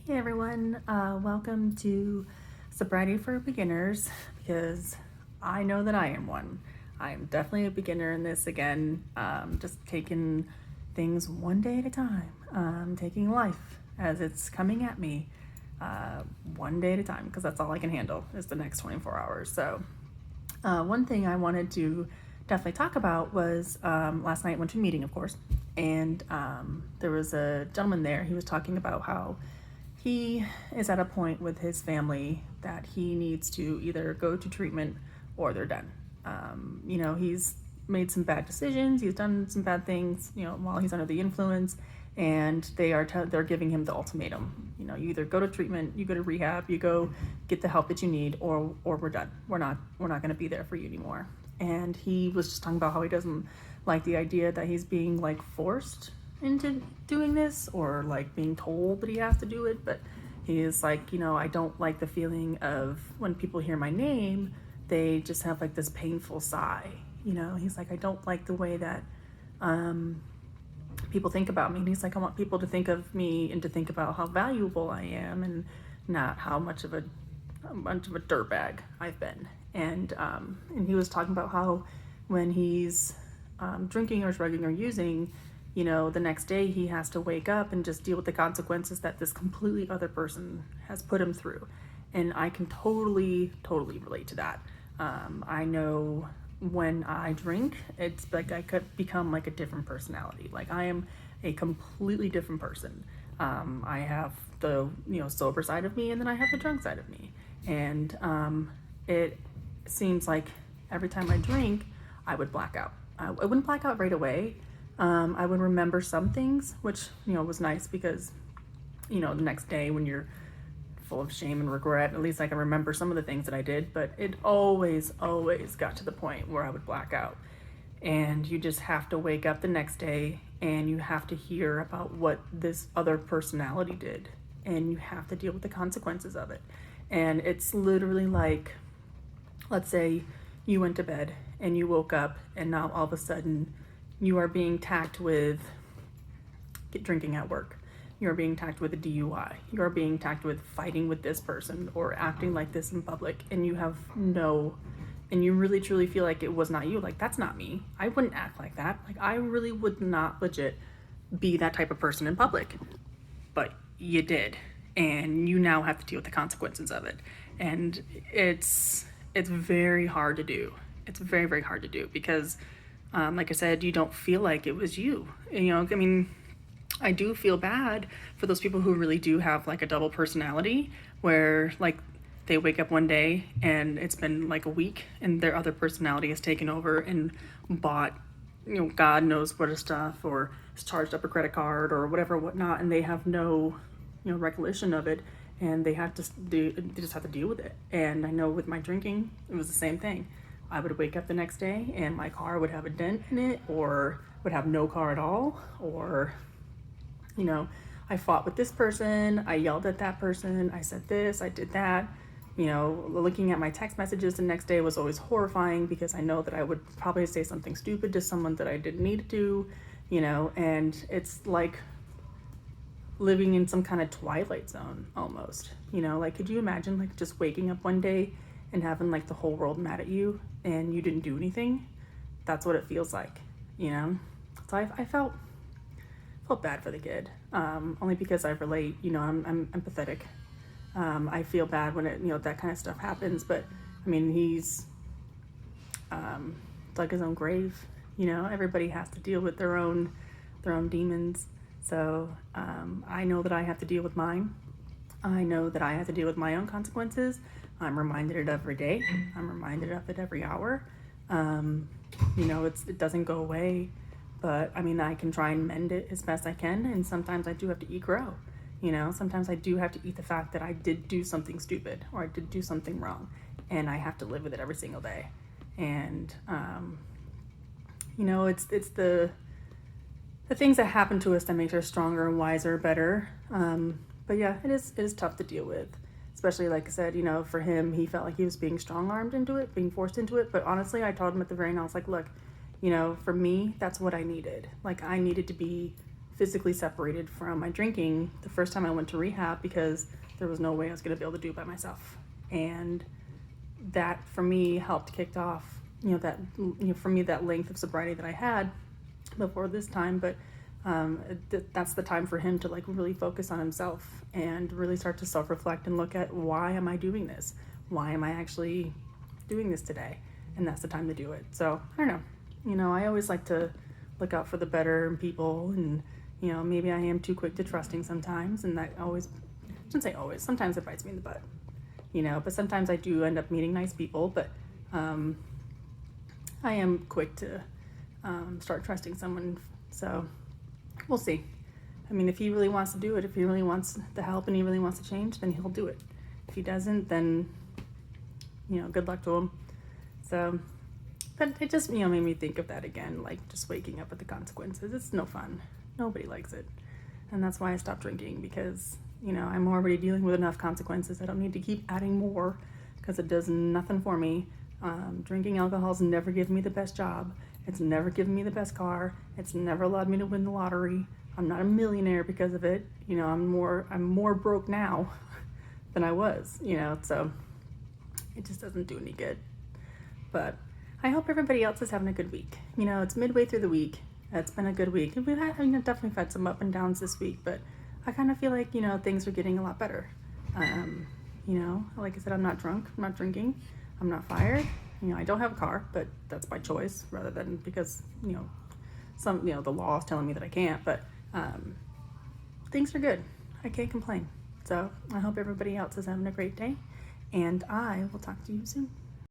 Hey everyone, welcome to Sobriety for Beginners, because I know that I am one. I'm definitely a beginner in this again, just taking things one day at a time, taking life as it's coming at me, one day at a time, because that's all I can handle is the next 24 hours. So one thing I wanted to definitely talk about was last night I went to a meeting, of course, and there was a gentleman there. He was talking about how he is at a point with his family that he needs to either go to treatment or they're done. He's made some bad decisions. He's done some bad things, while he's under the influence, and they're giving him the ultimatum. You either go to treatment, you go to rehab, you go get the help that you need, or we're done. We're not going to be there for you anymore. And he was just talking about how he doesn't like the idea that he's being like forced into doing this or like being told that he has to do it, but he is like, I don't like the feeling of when people hear my name, they just have like this painful sigh. He's like, I don't like the way that people think about me. And he's like, I want people to think of me and to think about how valuable I am and not how much of a dirtbag I've been. And he was talking about how when he's drinking or drugging or using, the next day he has to wake up and just deal with the consequences that this completely other person has put him through. And I can totally relate to that. I know when I drink, it's like I could become like a different personality. Like I am a completely different person. I have the, sober side of me, and then I have the drunk side of me. And it seems like every time I drink, I would black out. I wouldn't black out right away. I would remember some things, which, was nice because, the next day when you're full of shame and regret, at least I can remember some of the things that I did, but it always got to the point where I would black out. And you just have to wake up the next day and you have to hear about what this other personality did, and you have to deal with the consequences of it. And it's literally like, let's say you went to bed and you woke up and now all of a sudden you are being tagged with drinking at work. You're being tagged with a DUI. You're being tagged with fighting with this person or acting like this in public, and and you really truly feel like it was not you. Like, that's not me. I wouldn't act like that. Like, I really would not legit be that type of person in public. But you did, and you now have to deal with the consequences of it. And it's very hard to do. It's very, very hard to do because, like I said, you don't feel like it was you. I do feel bad for those people who really do have like a double personality where like they wake up one day and it's been like a week and their other personality has taken over and bought, God knows what stuff, or has charged up a credit card or whatnot, and they have no, recollection of it, and they just have to deal with it. And I know with my drinking, it was the same thing. I would wake up the next day and my car would have a dent in it or would have no car at all, or I fought with this person, I yelled at that person, I said this, I did that. Looking at my text messages the next day was always horrifying because I know that I would probably say something stupid to someone that I didn't need to, and it's like living in some kind of twilight zone almost. Like, could you imagine like just waking up one day and having like the whole world mad at you and you didn't do anything? That's what it feels like, So I felt bad for the kid, only because I relate. I'm empathetic. I feel bad when it that kind of stuff happens, but I mean, he's dug his own grave. Everybody has to deal with their own demons. So I know that I have to deal with mine. I know that I have to deal with my own consequences. I'm reminded of it every day. I'm reminded of it every hour. It doesn't go away. But I mean, I can try and mend it as best I can, and sometimes I do have to eat crow. Sometimes I do have to eat the fact that I did do something stupid or I did do something wrong, and I have to live with it every single day. And it's the things that happen to us that makes us stronger and wiser, better. But yeah, it is tough to deal with, especially like I said. For him, he felt like he was being strong-armed into it, being forced into it. But honestly, I told him at the very end, I was like, look, for me, that's what I needed. Like, I needed to be physically separated from my drinking the first time I went to rehab, because there was no way I was going to be able to do it by myself. And that for me helped kicked off, for me, that length of sobriety that I had before this time. But that's the time for him to like really focus on himself and really start to self-reflect and look at, why am I doing this? Why am I actually doing this today? And that's the time to do it. So I don't know, I always like to look out for the better in people, and maybe I am too quick to trusting sometimes, and that always, I shouldn't say always, sometimes it bites me in the butt, but sometimes I do end up meeting nice people. But I am quick to start trusting someone. So we'll see. I mean, if he really wants to do it, if he really wants the help and he really wants to change, then he'll do it. If he doesn't, then good luck to him. So, but it just made me think of that again, like just waking up with the consequences. It's no fun. Nobody likes it. And that's why I stopped drinking, because I'm already dealing with enough consequences. I don't need to keep adding more, because it does nothing for me. Drinking alcohol's never given me the best job. It's never given me the best car. It's never allowed me to win the lottery. I'm not a millionaire because of it. I'm more broke now than I was, so it just doesn't do any good. But I hope everybody else is having a good week. It's midway through the week. It's been a good week. We've had, definitely had some up and downs this week, but I kind of feel like, things are getting a lot better. Like I said, I'm not drunk, I'm not drinking, I'm not fired. I don't have a car, but that's by choice rather than because, the law is telling me that I can't. But things are good. I can't complain. So I hope everybody else is having a great day, and I will talk to you soon.